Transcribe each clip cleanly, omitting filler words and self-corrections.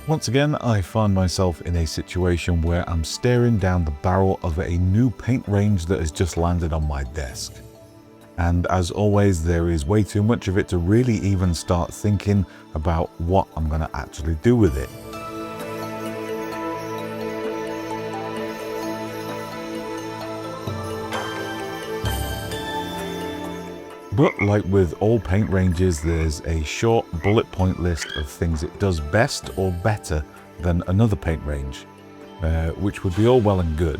Once again, I find myself in a situation where I'm staring down the barrel of a new paint range that has just landed on my desk. And as always, there is way too much of it to really even start thinking about what I'm going to actually do with it. But like with all paint ranges, there's a short bullet point list of things it does best or better than another paint range, which would be all well and good,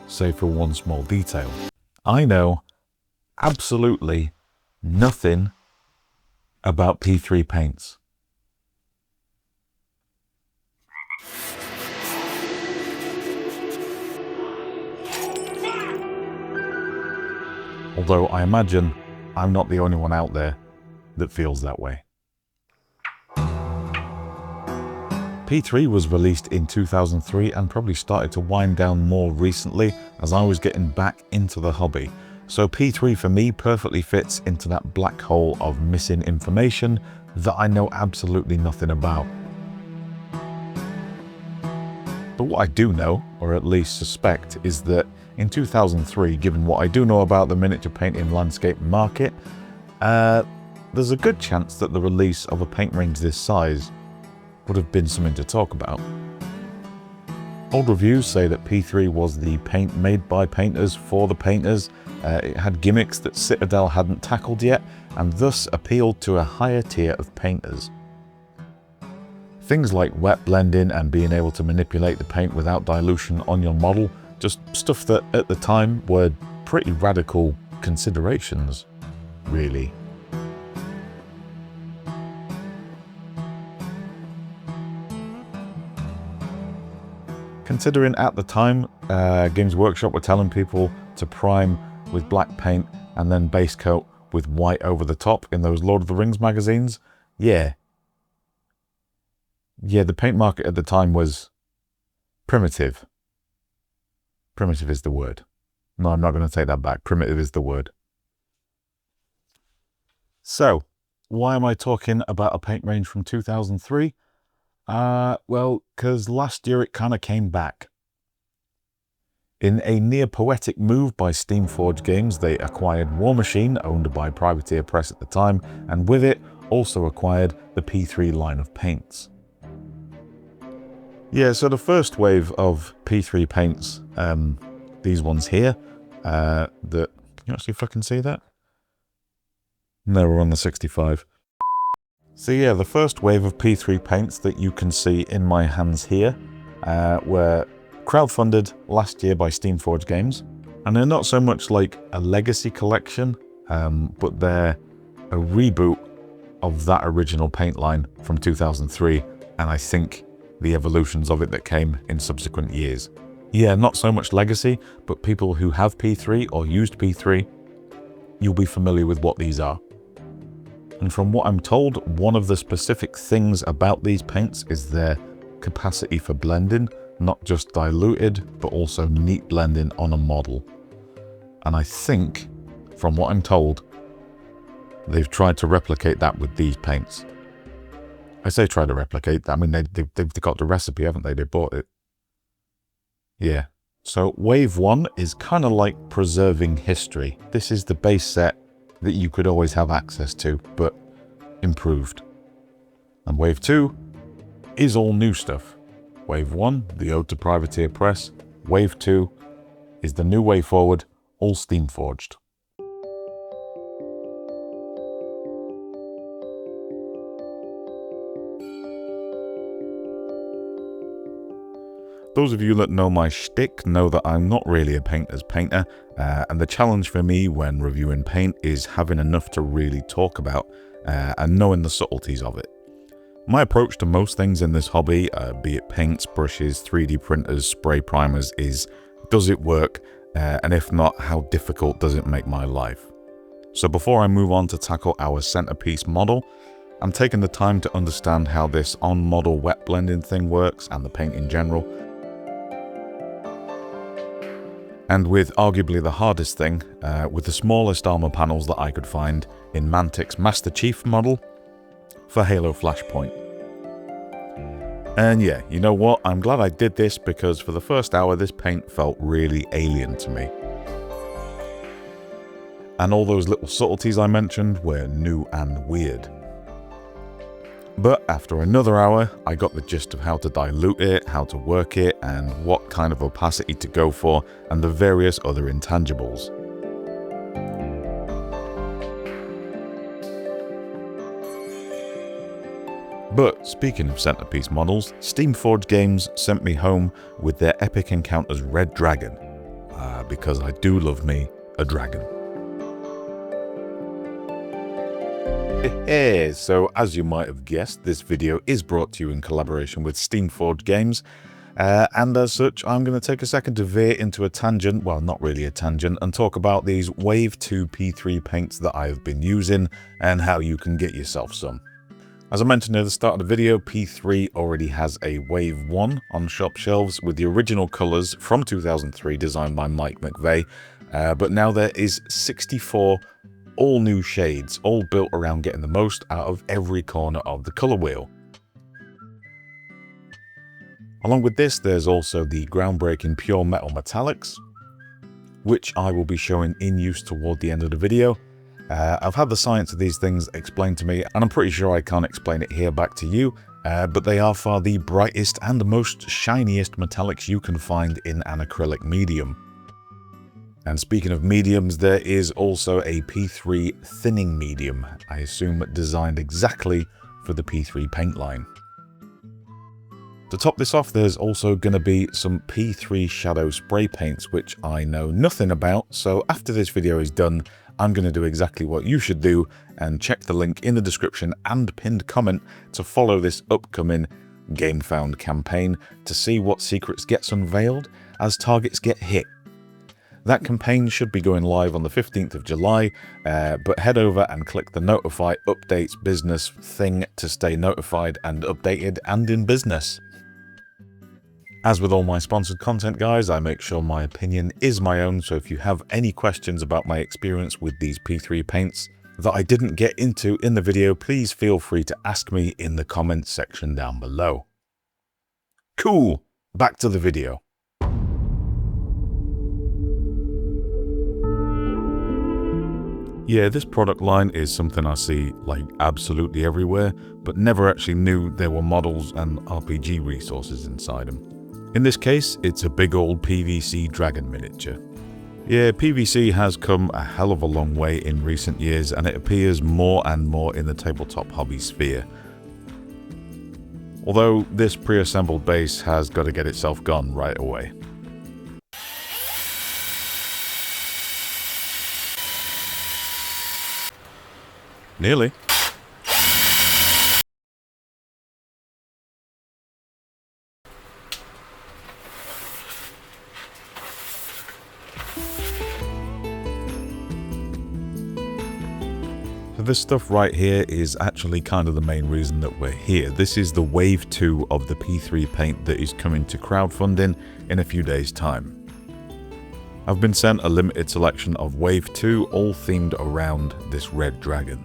save for one small detail. I know absolutely nothing about P3 paints. Although I imagine I'm not the only one out there that feels that way. P3 was released in 2003 and probably started to wind down more recently as I was getting back into the hobby. So P3 for me perfectly fits into that black hole of missing information that I know absolutely nothing about. But what I do know, or at least suspect, is that in 2003, given what I do know about the miniature painting landscape market, there's a good chance that the release of a paint range this size would have been something to talk about. Old reviews say that P3 was the paint made by painters for the painters. It had gimmicks that Citadel hadn't tackled yet, and thus appealed to a higher tier of painters. Things like wet blending and being able to manipulate the paint without dilution on your model, just stuff that at the time were pretty radical considerations, really. Considering at the time, Games Workshop were telling people to prime with black paint and then base coat with white over the top in those Lord of the Rings magazines, yeah, the paint market at the time was primitive. Primitive is the word. No, I'm not going to take that back. Primitive is the word. So, why am I talking about a paint range from 2003? Well, because last year it kind of came back. In a near-poetic move by Steamforged Games, they acquired War Machine, owned by Privateer Press at the time, and with it, also acquired the P3 line of paints. Yeah, so the first wave of P3 paints, these ones here, can you actually fucking see that? No, we're on the 65. So yeah, the first wave of P3 paints that you can see in my hands here were crowdfunded last year by Steamforged Games. And they're not so much like a legacy collection, but they're a reboot of that original paint line from 2003, and I think the evolutions of it that came in subsequent years. Yeah, not so much legacy, but people who have P3 or used P3, you'll be familiar with what these are. And from what I'm told, one of the specific things about these paints is their capacity for blending, not just diluted, but also neat blending on a model. And I think, from what I'm told, they've tried to replicate that with these paints. I say try to replicate that, I mean, they've got the recipe, haven't they? They bought it. Yeah. So wave one is kind of like preserving history. This is the base set that you could always have access to, but improved. And wave two is all new stuff. Wave one, the ode to Privateer Press. Wave two is the new way forward, all Steamforged. Those of you that know my shtick know that I'm not really a painter's painter, and the challenge for me when reviewing paint is having enough to really talk about and knowing the subtleties of it. My approach to most things in this hobby, be it paints, brushes, 3D printers, spray primers, is does it work, and if not, how difficult does it make my life? So before I move on to tackle our centerpiece model, I'm taking the time to understand how this on-model wet blending thing works and the paint in general. And with arguably the hardest thing, with the smallest armor panels that I could find in Mantic's Master Chief model for Halo Flashpoint. And yeah, you know what? I'm glad I did this because for the first hour this paint felt really alien to me. And all those little subtleties I mentioned were new and weird. But after another hour, I got the gist of how to dilute it, how to work it, and what kind of opacity to go for, and the various other intangibles. But speaking of centerpiece models, Steamforged Games sent me home with their Epic Encounters Red Dragon, because I do love me a dragon. So as you might have guessed, this video is brought to you in collaboration with Steamforged Games, and as such I'm going to take a second to veer into a tangent, well not really a tangent, and talk about these Wave 2 P3 paints that I have been using and how you can get yourself some. As I mentioned at the start of the video, P3 already has a Wave 1 on shop shelves with the original colours from 2003 designed by Mike McVeigh, but now there is 64 all new shades, all built around getting the most out of every corner of the colour wheel. Along with this, there's also the groundbreaking Pure Metal Metallics, which I will be showing in use toward the end of the video. I've had the science of these things explained to me, and I'm pretty sure I can't explain it here back to you, but they are far the brightest and the most shiniest metallics you can find in an acrylic medium. And speaking of mediums, there is also a P3 thinning medium, I assume designed exactly for the P3 paint line. To top this off, there's also going to be some P3 shadow spray paints, which I know nothing about, so after this video is done, I'm going to do exactly what you should do and check the link in the description and pinned comment to follow this upcoming Gamefound campaign to see what secrets gets unveiled as targets get hit. That campaign should be going live on the 15th of July, but head over and click the notify updates business thing to stay notified and updated and in business. As with all my sponsored content, guys, I make sure my opinion is my own, so if you have any questions about my experience with these P3 paints that I didn't get into in the video, please feel free to ask me in the comments section down below. Cool, back to the video. Yeah, this product line is something I see like absolutely everywhere, but never actually knew there were models and RPG resources inside them. In this case, it's a big old PVC dragon miniature. Yeah, PVC has come a hell of a long way in recent years, and it appears more and more in the tabletop hobby sphere. Although this pre-assembled base has got to get itself gone right away. Nearly. So this stuff right here is actually kind of the main reason that we're here. This is the Wave 2 of the P3 paint that is coming to crowdfunding in a few days' time. I've been sent a limited selection of Wave 2 all themed around this red dragon.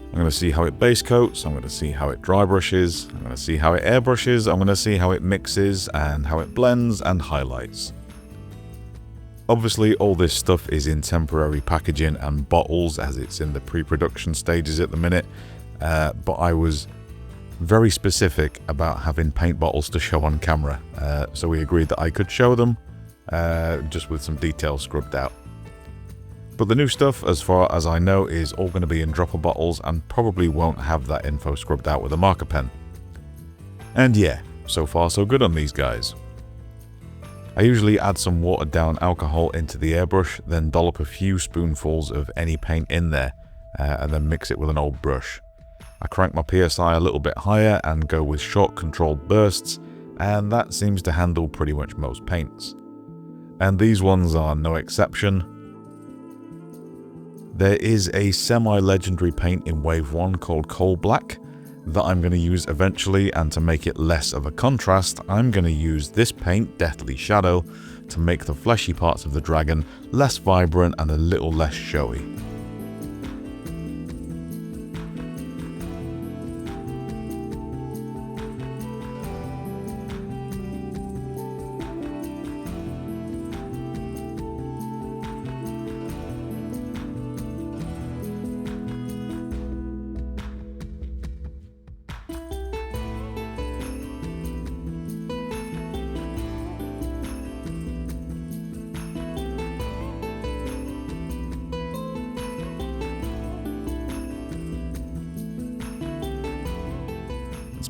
I'm going to see how it base coats, I'm going to see how it dry brushes, I'm going to see how it airbrushes, I'm going to see how it mixes and how it blends and highlights. Obviously all this stuff is in temporary packaging and bottles as it's in the pre-production stages at the minute, but I was very specific about having paint bottles to show on camera, so we agreed that I could show them, just with some details scrubbed out. But the new stuff, as far as I know, is all going to be in dropper bottles and probably won't have that info scrubbed out with a marker pen. And yeah, so far so good on these guys. I usually add some watered down alcohol into the airbrush, then dollop a few spoonfuls of any paint in there, and then mix it with an old brush. I crank my PSI a little bit higher and go with short controlled bursts, and that seems to handle pretty much most paints. And these ones are no exception. There is a semi-legendary paint in Wave 1 called Coal Black that I'm going to use eventually, and to make it less of a contrast, I'm going to use this paint, Deathly Shadow, to make the fleshy parts of the dragon less vibrant and a little less showy.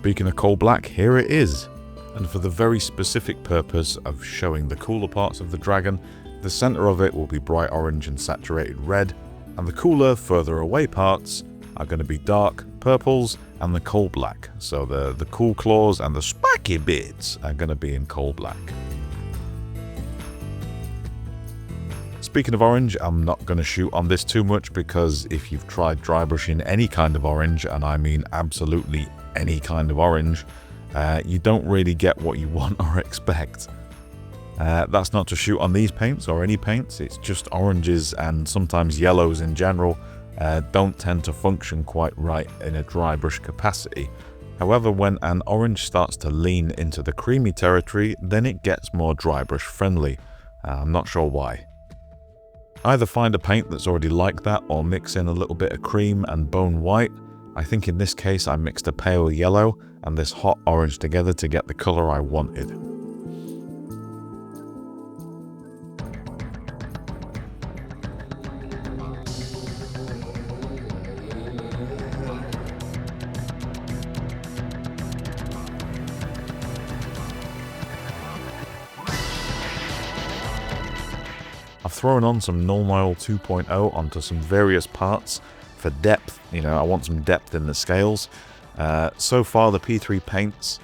Speaking of coal black, here it is. And for the very specific purpose of showing the cooler parts of the dragon, the center of it will be bright orange and saturated red, and the cooler, further away parts are going to be dark purples and the coal black. So the cool claws and the spiky bits are going to be in coal black. Speaking of orange, I'm not going to shoot on this too much because if you've tried dry brushing any kind of orange, and I mean absolutely any kind of orange, you don't really get what you want or expect. That's not to shoot on these paints or any paints, it's just oranges and sometimes yellows in general don't tend to function quite right in a dry brush capacity. However, when an orange starts to lean into the creamy territory, then it gets more dry brush friendly. I'm not sure why. Either find a paint that's already like that or mix in a little bit of cream and bone white. I think in this case I mixed a pale yellow and this hot orange together to get the colour I wanted. I've thrown on some Null Oil 2.0 onto some various parts for depth. You know, I want some depth in the scales. So far the P3 paints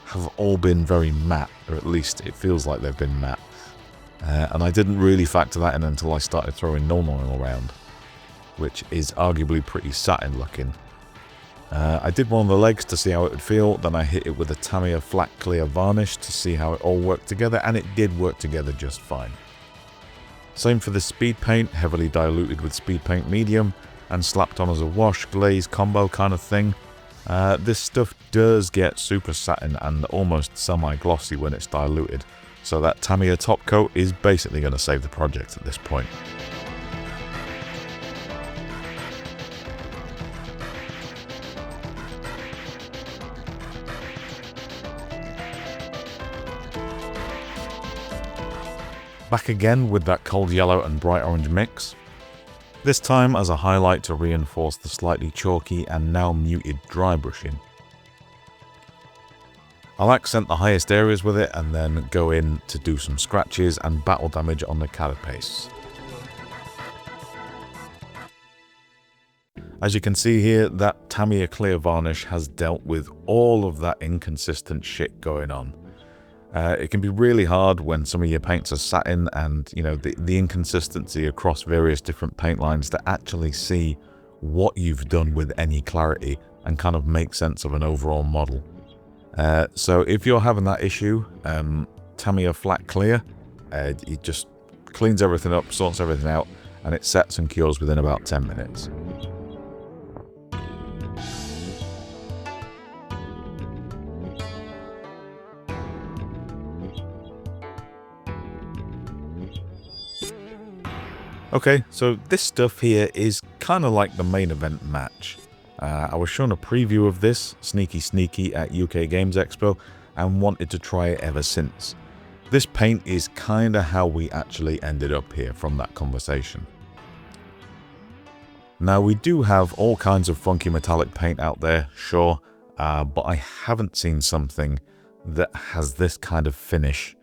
have all been very matte, or at least it feels like they've been matte. And I didn't really factor that in until I started throwing Null Oil around, which is arguably pretty satin looking. I did one of the legs to see how it would feel, then I hit it with a Tamiya flat clear varnish to see how it all worked together, and it did work together just fine. Same for the speed paint, heavily diluted with speed paint medium and slapped on as a wash glaze combo kind of thing. This stuff does get super satin and almost semi-glossy when it's diluted, so that Tamiya top coat is basically going to save the project at this point. Back again with that cold yellow and bright orange mix. This time as a highlight to reinforce the slightly chalky and now muted dry brushing. I'll accent the highest areas with it and then go in to do some scratches and battle damage on the carapace. As you can see here, that Tamiya clear varnish has dealt with all of that inconsistent shit going on. It can be really hard when some of your paints are satin and, you know, the inconsistency across various different paint lines to actually see what you've done with any clarity and kind of make sense of an overall model. So if you're having that issue, Tamiya flat clear, it just cleans everything up, sorts everything out, and it sets and cures within about 10 minutes. Okay, so this stuff here is kind of like the main event match. I was shown a preview of this, sneaky at UK Games Expo, and wanted to try it ever since. This paint is kind of how we actually ended up here from that conversation. Now we do have all kinds of funky metallic paint out there, sure, but I haven't seen something that has this kind of finish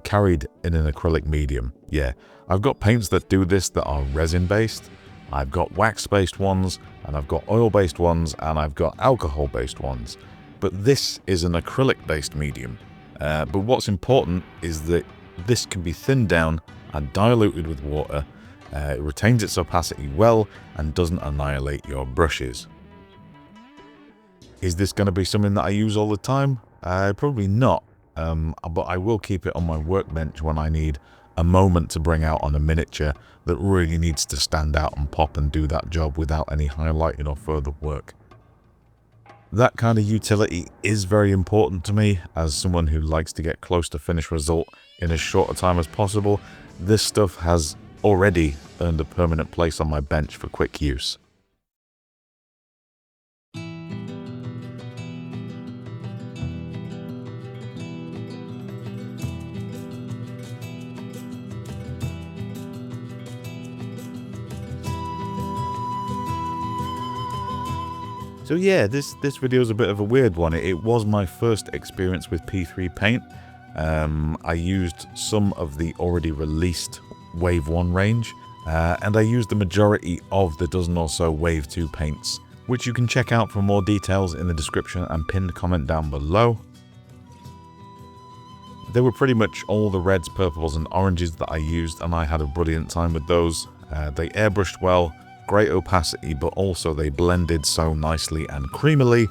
carried in an acrylic medium. Yeah, I've got paints that do this that are resin based, I've got wax based ones, and I've got oil based ones, and I've got alcohol based ones, but this is an acrylic based medium. But what's important is that this can be thinned down and diluted with water. It retains its opacity well and doesn't annihilate your brushes. Is this going to be something that I use all the time? Probably not. But I will keep it on my workbench when I need a moment to bring out on a miniature that really needs to stand out and pop and do that job without any highlighting or further work. That kind of utility is very important to me as someone who likes to get close to finished result in as short a time as possible. This stuff has already earned a permanent place on my bench for quick use. So yeah, this video is a bit of a weird one. It was my first experience with P3 Paint. I used some of the already released Wave 1 range, and I used the majority of the dozen or so Wave 2 paints, which you can check out for more details in the description and pinned comment down below. They were pretty much all the reds, purples and oranges that I used, and I had a brilliant time with those. They airbrushed well, great opacity, but also they blended so nicely and creamily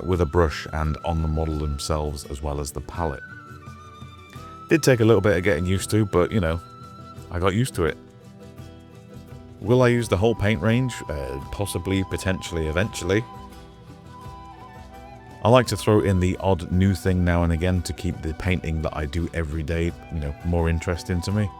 with a brush and on the model themselves as well as the palette. Did take a little bit of getting used to, but you know, I got used to it. Will I use the whole paint range? Possibly, potentially, eventually. I like to throw in the odd new thing now and again to keep the painting that I do every day, you know, more interesting to me.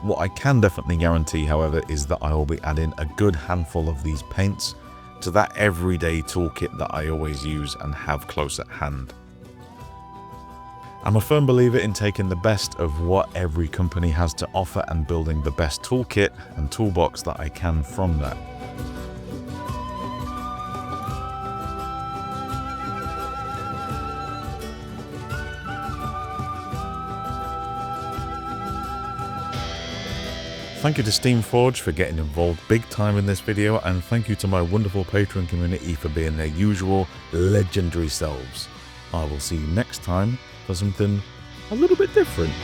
What I can definitely guarantee, however, is that I will be adding a good handful of these paints to that everyday toolkit that I always use and have close at hand. I'm a firm believer in taking the best of what every company has to offer and building the best toolkit and toolbox that I can from that. Thank you to Steamforged for getting involved big time in this video, and thank you to my wonderful Patreon community for being their usual legendary selves. I will see you next time for something a little bit different.